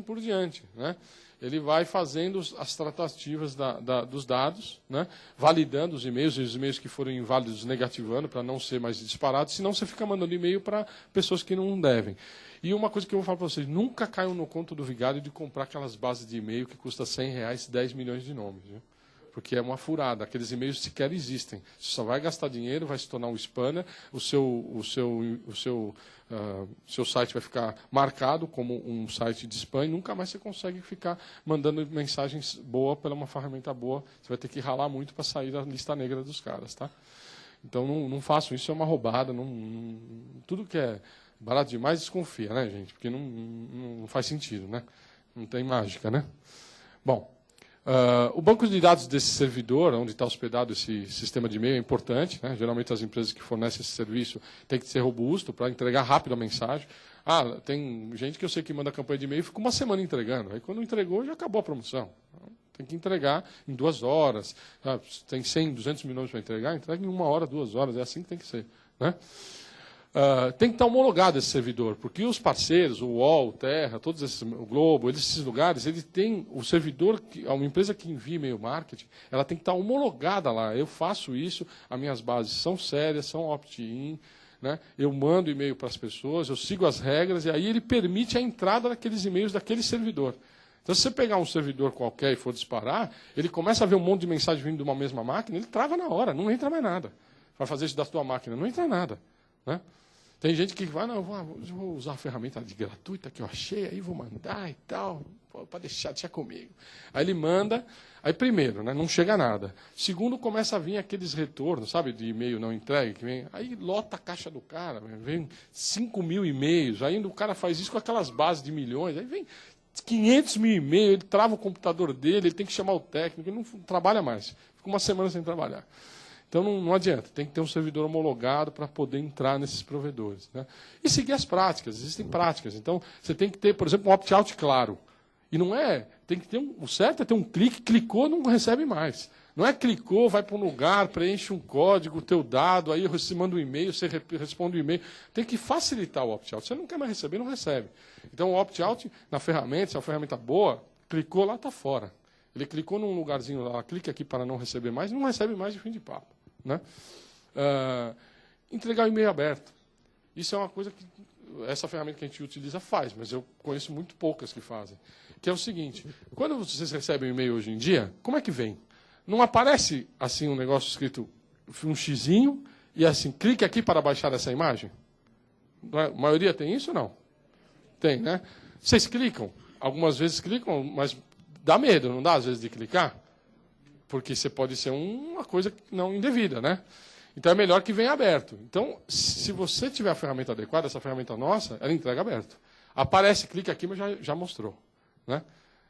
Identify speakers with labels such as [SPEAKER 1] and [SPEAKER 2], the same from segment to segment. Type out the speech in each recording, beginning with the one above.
[SPEAKER 1] por diante, né? Ele vai fazendo as tratativas dos dados, né? Validando os e-mails que forem inválidos, negativando, para não ser mais disparados, senão você fica mandando e-mail para pessoas que não devem. E uma coisa que eu vou falar para vocês, nunca caiam no conto do vigário de comprar aquelas bases de e-mail que custa R$100, 10 milhões de nomes, viu? Porque é uma furada, aqueles e-mails sequer existem. Você só vai gastar dinheiro, vai se tornar um spammer, o seu site vai ficar marcado como um site de spam e nunca mais você consegue ficar mandando mensagens boas pela uma ferramenta boa. Você vai ter que ralar muito para sair da lista negra dos caras, tá? Então não façam isso, é uma roubada. Tudo que é barato demais, desconfia, né, gente? Porque não faz sentido, né? Não tem mágica, né? Bom, o banco de dados desse servidor, onde está hospedado esse sistema de e-mail, é importante, né? Geralmente as empresas que fornecem esse serviço têm que ser robusto para entregar rápido a mensagem. Tem gente que eu sei que manda campanha de e-mail e fica uma semana entregando. Aí quando entregou, já acabou a promoção. Tem que entregar em 2 horas. Tem 100, 200 milhões para entregar, entrega em 1 hora, 2 horas. É assim que tem que ser, né? Tem que estar homologado esse servidor, porque os parceiros, o UOL, o Terra, todos esses, o Globo, esses lugares, ele tem o servidor, uma empresa que envia e-mail marketing, ela tem que estar homologada lá. Eu faço isso, as minhas bases são sérias, são opt-in, né? Eu mando e-mail para as pessoas, eu sigo as regras, e aí ele permite a entrada daqueles e-mails daquele servidor. Então, se você pegar um servidor qualquer e for disparar, ele começa a ver um monte de mensagem vindo de uma mesma máquina, ele trava na hora, não entra mais nada. Vai fazer isso da sua máquina, não entra nada, né? Tem gente que vai, não, eu vou usar a ferramenta gratuita que eu achei, aí vou mandar e tal, para deixar comigo. Aí ele manda, aí primeiro, né, não chega nada. Segundo, começa a vir aqueles retornos, sabe, de e-mail não entregue, que vem, aí lota a caixa do cara, vem 5 mil e-mails, aí o cara faz isso com aquelas bases de milhões, aí vem 500 mil e-mails, ele trava o computador dele, ele tem que chamar o técnico, ele não trabalha mais, fica uma semana sem trabalhar. Então, não adianta, tem que ter um servidor homologado para poder entrar nesses provedores, né? E seguir as práticas, existem práticas. Então, você tem que ter, por exemplo, um opt-out claro. E não é, tem que ter o certo é ter um clique, clicou, não recebe mais. Não é clicou, vai para um lugar, preenche um código, o teu dado, aí você manda um e-mail, você responde o e-mail. Tem que facilitar o opt-out. Você não quer mais receber, não recebe. Então, o opt-out na ferramenta, se é uma ferramenta boa, clicou lá, está fora. Ele clicou num lugarzinho lá, clique aqui para não receber mais, não recebe mais de fim de papo, né? Entregar o e-mail aberto. Isso é uma coisa que essa ferramenta que a gente utiliza faz, mas eu conheço muito poucas que fazem. Que é o seguinte, quando vocês recebem um e-mail hoje em dia, como é que vem? Não aparece assim um negócio escrito um xizinho e assim, clique aqui para baixar essa imagem? A maioria tem isso ou não? Tem, né? Vocês clicam, algumas vezes clicam, mas dá medo, não dá às vezes de clicar? Porque você pode ser uma coisa não indevida, né? Então é melhor que venha aberto. Então, se você tiver a ferramenta adequada, essa ferramenta nossa, ela entrega aberto. Aparece, clica aqui, mas já mostrou, né?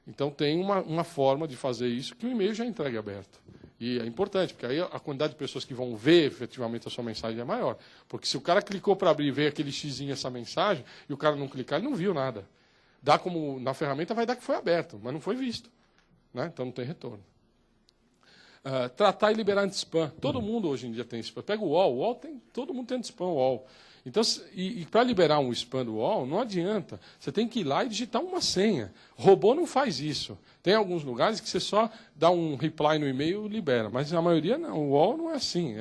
[SPEAKER 1] Então tem uma forma de fazer isso que o e-mail já entrega aberto. E é importante, porque aí a quantidade de pessoas que vão ver efetivamente a sua mensagem é maior. Porque se o cara clicou para abrir e ver aquele xizinho, essa mensagem, e o cara não clicar, ele não viu nada. Dá como, na ferramenta vai dar que foi aberto, mas não foi visto, né? Então não tem retorno. Tratar e liberar anti-spam. Todo mundo hoje em dia tem spam. Pega o UOL todo mundo tem anti-spam UOL. Então, para liberar um spam do UOL, não adianta. Você tem que ir lá e digitar uma senha. Robô não faz isso. Tem alguns lugares que você só dá um reply no e-mail e libera. Mas a maioria não. O UOL não é assim.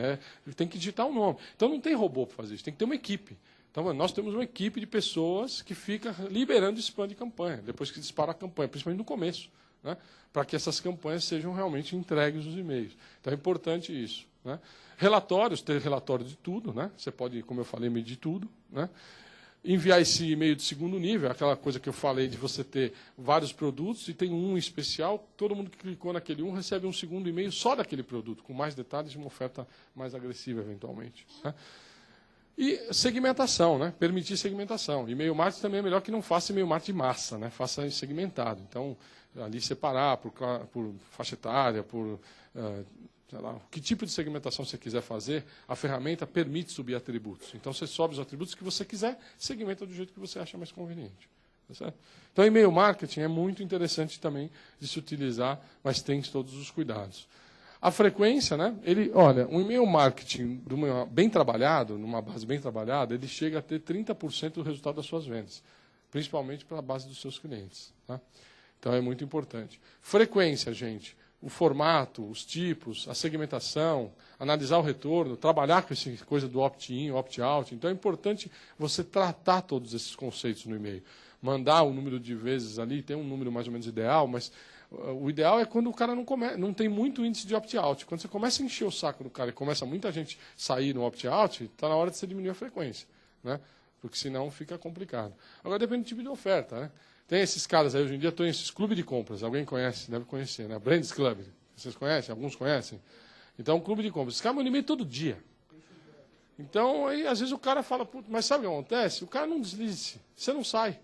[SPEAKER 1] Tem que digitar um nome. Então não tem robô para fazer isso. Tem que ter uma equipe. Então, nós temos uma equipe de pessoas que fica liberando spam de campanha, depois que dispara a campanha, principalmente no começo, né? Para que essas campanhas sejam realmente entregues os e-mails. Então, é importante isso, né? Relatórios, ter relatório de tudo, né? Você pode, como eu falei, medir tudo, né? Enviar esse e-mail de segundo nível, aquela coisa que eu falei de você ter vários produtos e tem um especial, todo mundo que clicou naquele um recebe um segundo e-mail só daquele produto, com mais detalhes de uma oferta mais agressiva, eventualmente, né? E segmentação, né? Permitir segmentação. E-mail marketing também é melhor que não faça e-mail marketing de massa, né? Faça segmentado. Então, ali separar por faixa etária, sei lá, que tipo de segmentação você quiser fazer, a ferramenta permite subir atributos. Então, você sobe os atributos que você quiser, segmenta do jeito que você acha mais conveniente. Tá certo? Então, e-mail marketing é muito interessante também de se utilizar, mas tem todos os cuidados. A frequência, né? Olha, um e-mail marketing bem trabalhado, numa base bem trabalhada, ele chega a ter 30% do resultado das suas vendas. principalmente para a base dos seus clientes. Tá? Então, é muito importante. Frequência, gente. O formato, os tipos, a segmentação, analisar o retorno, trabalhar com essa coisa do opt-in, opt-out. Então, é importante você tratar todos esses conceitos no e-mail. Mandar o número de vezes ali, tem um número mais ou menos ideal, mas o ideal é quando o cara não tem muito índice de opt-out. Quando você começa a encher o saco do cara e começa muita gente sair no opt-out, está na hora de você diminuir a frequência, né? Porque senão fica complicado. Agora depende do tipo de oferta, né? Tem esses caras aí, hoje em dia, tem esses clubes de compras. Alguém conhece? Deve conhecer, né? Brands Club. Vocês conhecem? Alguns conhecem? Então, um clube de compras. Esses caras mandam e-mail todo dia. Então, aí, às vezes o cara fala, mas sabe o que acontece? O cara não deslize. Você não sai.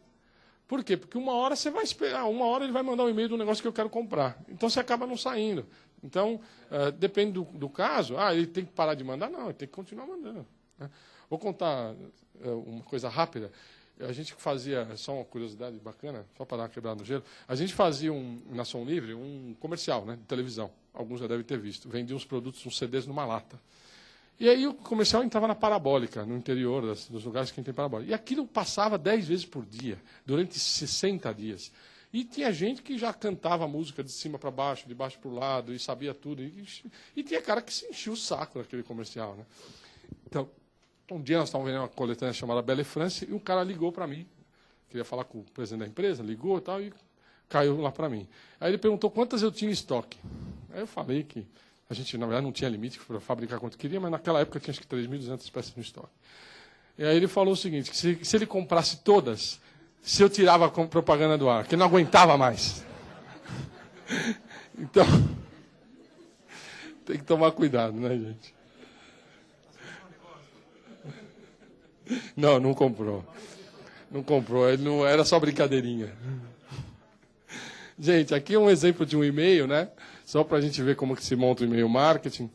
[SPEAKER 1] Por quê? Porque uma hora você vai esperar. Uma hora ele vai mandar um e-mail do negócio que eu quero comprar. Então, você acaba não saindo. Então, depende do caso. Ele tem que parar de mandar? Não, ele tem que continuar mandando. Né? Vou contar uma coisa rápida. A gente fazia, só uma curiosidade bacana, só para dar uma quebrada no gelo, a gente fazia na Som Livre um comercial, né, de televisão. Alguns já devem ter visto. Vendia uns produtos, uns CDs numa lata. E aí o comercial entrava na parabólica, no interior dos lugares que tem parabólica. E aquilo passava 10 vezes por dia, durante 60 dias. E tinha gente que já cantava a música de cima para baixo, de baixo para o lado, e sabia tudo. E tinha cara que se enchia o saco daquele comercial. Né? Então, um dia nós estávamos vendo uma coletânea chamada Belle France e um cara ligou para mim. Queria falar com o presidente da empresa, ligou e caiu lá para mim. Aí ele perguntou quantas eu tinha em estoque. Aí eu falei que a gente, na verdade, não tinha limite para fabricar quanto queria, mas naquela época tinha acho que 3.200 peças no estoque. E aí ele falou o seguinte, que se ele comprasse todas, se eu tirava a propaganda do ar, que ele não aguentava mais. Então, tem que tomar cuidado, né, gente? Não comprou. Não comprou, ele não era só brincadeirinha. Gente, aqui é um exemplo de um e-mail, né? Só para a gente ver como que se monta o e-mail marketing.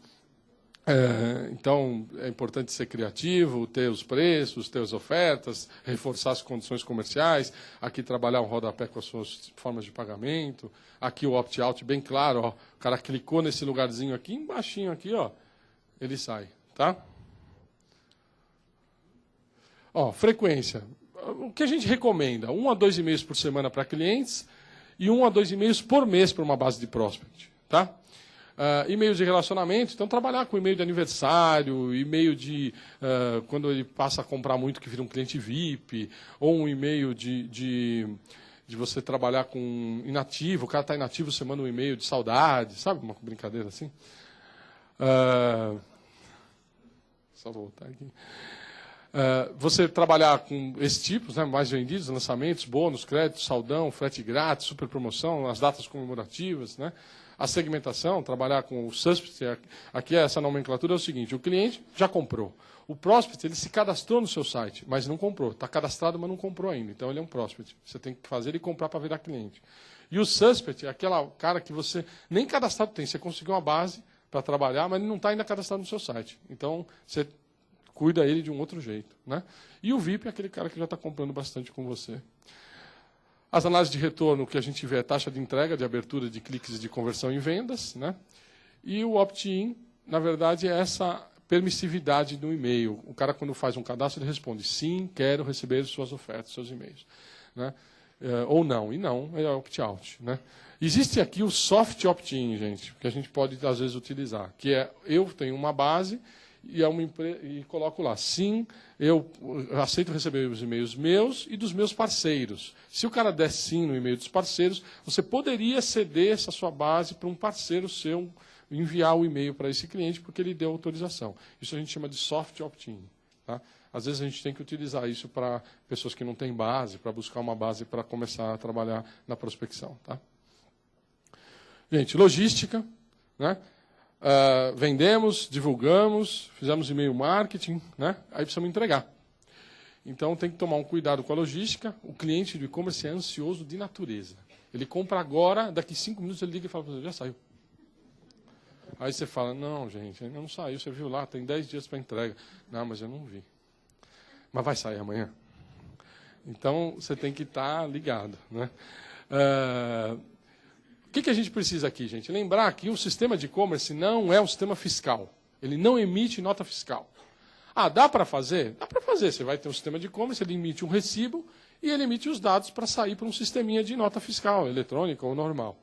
[SPEAKER 1] Então, é importante ser criativo, ter os preços, ter as ofertas, reforçar as condições comerciais. Aqui, trabalhar um rodapé com as suas formas de pagamento. Aqui, o opt-out, bem claro. Ó, o cara clicou nesse lugarzinho aqui, embaixinho aqui, ó, ele sai, tá? Frequência. O que a gente recomenda? 1 a 2 e-mails por semana para clientes e 1 a 2 e-mails por mês para uma base de prospect. Tá? E-mails de relacionamento, então trabalhar com e-mail de aniversário, e-mail de quando ele passa a comprar muito que vira um cliente VIP, ou um e-mail de você trabalhar com inativo, o cara está inativo, você manda um e-mail de saudade, sabe? Uma brincadeira assim. Só voltar aqui. Você trabalhar com esses tipos, né, mais vendidos, lançamentos, bônus, crédito, saldão, frete grátis, super promoção, as datas comemorativas, né, a segmentação, trabalhar com o suspect. Aqui essa nomenclatura é o seguinte, o cliente já comprou. O prospect, ele se cadastrou no seu site, mas não comprou. Está cadastrado, mas não comprou ainda. Então, ele é um prospect. Você tem que fazer ele comprar para virar cliente. E o suspect é aquele cara que você nem cadastrado tem. Você conseguiu uma base para trabalhar, mas ele não está ainda cadastrado no seu site. Então, você cuida ele de um outro jeito. Né? E o VIP é aquele cara que já está comprando bastante com você. As análises de retorno, que a gente vê é taxa de entrega, de abertura de cliques e de conversão em vendas. Né? E o opt-in, na verdade, é essa permissividade no e-mail. O cara, quando faz um cadastro, ele responde, sim, quero receber suas ofertas, seus e-mails. Né? Ou não. E não, é opt-out. Né? Existe aqui o soft opt-in, gente, que a gente pode, às vezes, utilizar, que é, eu tenho uma base e coloco lá, sim, eu aceito receber os e-mails meus e dos meus parceiros. Se o cara der sim no e-mail dos parceiros, você poderia ceder essa sua base para um parceiro seu, enviar o e-mail para esse cliente, porque ele deu autorização. Isso a gente chama de soft opt-in. Tá? Às vezes a gente tem que utilizar isso para pessoas que não têm base, para buscar uma base para começar a trabalhar na prospecção. Tá? Gente, logística, né? Vendemos, divulgamos, fizemos e-mail marketing, né? Aí precisamos entregar. Então tem que tomar um cuidado com a logística. O cliente do e-commerce é ansioso de natureza. Ele compra agora, daqui 5 minutos ele liga e fala, já saiu. Aí você fala, não, gente, ainda não saiu, você viu lá, tem 10 dias para entrega. Não, mas eu não vi. Mas vai sair amanhã. Então você tem que estar ligado, né? O que a gente precisa aqui, gente? Lembrar que o sistema de e-commerce não é um sistema fiscal. Ele não emite nota fiscal. Dá para fazer? Dá para fazer. Você vai ter um sistema de e-commerce, ele emite um recibo e ele emite os dados para sair para um sisteminha de nota fiscal, eletrônica ou normal.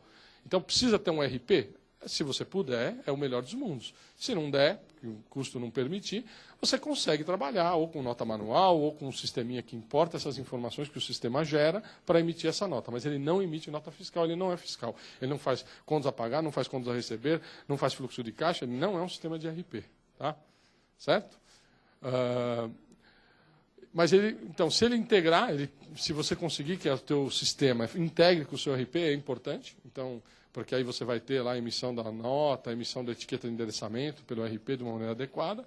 [SPEAKER 1] Então, precisa ter um RP? Se você puder, é o melhor dos mundos. Se não der, que o custo não permitir, você consegue trabalhar ou com nota manual ou com um sisteminha que importa essas informações que o sistema gera para emitir essa nota. Mas ele não emite nota fiscal, ele não é fiscal. Ele não faz contas a pagar, não faz contas a receber, não faz fluxo de caixa, ele não é um sistema de RP. Tá? Certo? Mas então, se ele integrar, se você conseguir que o teu sistema integre com o seu RP, é importante. Então, porque aí você vai ter lá a emissão da nota, a emissão da etiqueta de endereçamento pelo RP de uma maneira adequada.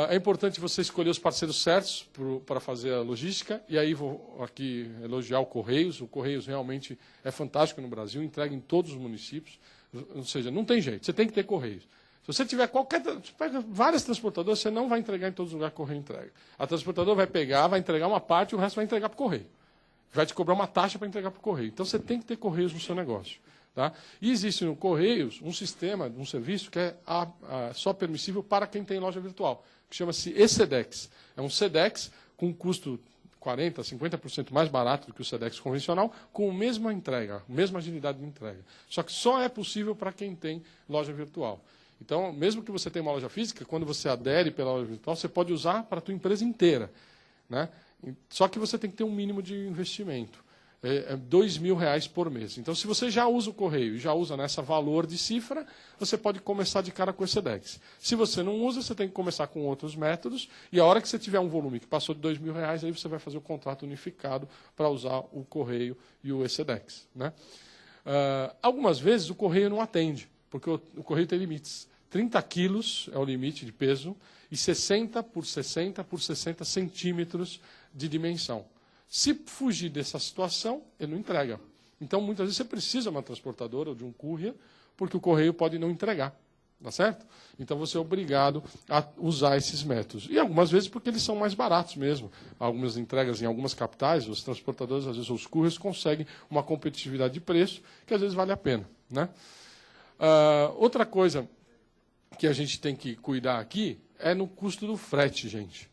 [SPEAKER 1] É importante você escolher os parceiros certos para fazer a logística. E aí vou aqui elogiar o Correios. O Correios realmente é fantástico no Brasil, entrega em todos os municípios. Ou seja, não tem jeito, você tem que ter Correios. Se você tiver pega várias transportadoras, você não vai entregar em todos os lugares que o Correio entrega. A transportadora vai pegar, vai entregar uma parte e o resto vai entregar para o Correio. Vai te cobrar uma taxa para entregar para o Correio. Então, você tem que ter Correios no seu negócio. Tá? E existe no Correios um sistema, um serviço que é só permissível para quem tem loja virtual, que chama-se eSedex. É um Sedex com custo 40%, 50% mais barato do que o Sedex convencional, com a mesma entrega, a mesma agilidade de entrega. Só que só é possível para quem tem loja virtual. Então, mesmo que você tenha uma loja física, quando você adere pela loja virtual, você pode usar para a tua empresa inteira. Né? Só que você tem que ter um mínimo de investimento. É R$2.000 por mês. Então, se você já usa o Correio e já usa nessa valor de cifra, você pode começar de cara com o Sedex. Se você não usa, você tem que começar com outros métodos, e a hora que você tiver um volume que passou de R$2.000, aí você vai fazer o contrato unificado para usar o Correio e o eSedex. Né? Algumas vezes o Correio não atende, porque o Correio tem limites. 30 quilos é o limite de peso e 60 por 60 por 60 centímetros de dimensão. Se fugir dessa situação, ele não entrega. Então, muitas vezes, você precisa de uma transportadora ou de um courier, porque o Correio pode não entregar. Tá certo? Então, você é obrigado a usar esses métodos. E algumas vezes porque eles são mais baratos mesmo. Algumas entregas em algumas capitais, os transportadores, às vezes, os couriers, conseguem uma competitividade de preço que, às vezes, vale a pena. Né? Outra coisa que a gente tem que cuidar aqui é no custo do frete, gente.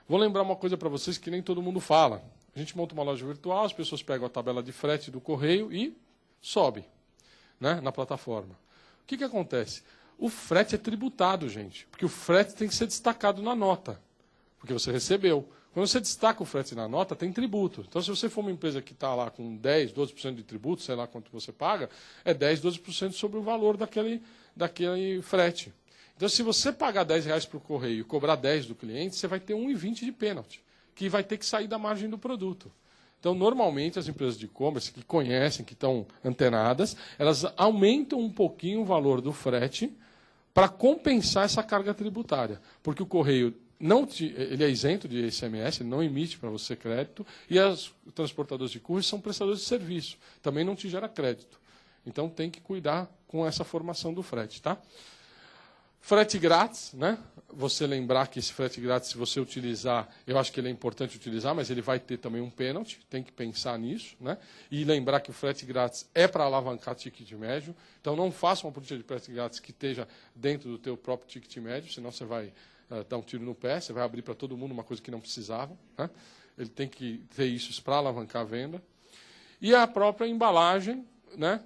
[SPEAKER 1] Vou lembrar uma coisa para vocês que nem todo mundo fala. A gente monta uma loja virtual, as pessoas pegam a tabela de frete do Correio e sobe, né, na plataforma. O que acontece? O frete é tributado, gente, porque o frete tem que ser destacado na nota, porque você recebeu. Quando você destaca o frete na nota, tem tributo. Então, se você for uma empresa que está lá com 10%, 12% de tributo, sei lá quanto você paga, é 10%, 12% sobre o valor daquele frete. Então, se você pagar R$10 para o Correio e cobrar 10 do cliente, você vai ter 1,20 de pênalti, que vai ter que sair da margem do produto. Então, normalmente, as empresas de e-commerce que conhecem, que estão antenadas, elas aumentam um pouquinho o valor do frete para compensar essa carga tributária. Porque o Correio ele é isento de ICMS, ele não emite para você crédito, e os transportadores de courier são prestadores de serviço, também não te gera crédito. Então, tem que cuidar com essa formação do frete. Tá? Frete grátis, né? Você lembrar que esse frete grátis, se você utilizar, eu acho que ele é importante utilizar, mas ele vai ter também um pênalti, tem que pensar nisso, né? E lembrar que o frete grátis é para alavancar ticket médio, então não faça uma política de frete grátis que esteja dentro do teu próprio ticket médio, senão você vai dar um tiro no pé, você vai abrir para todo mundo uma coisa que não precisava, né? Ele tem que ter isso para alavancar a venda. E a própria embalagem, né?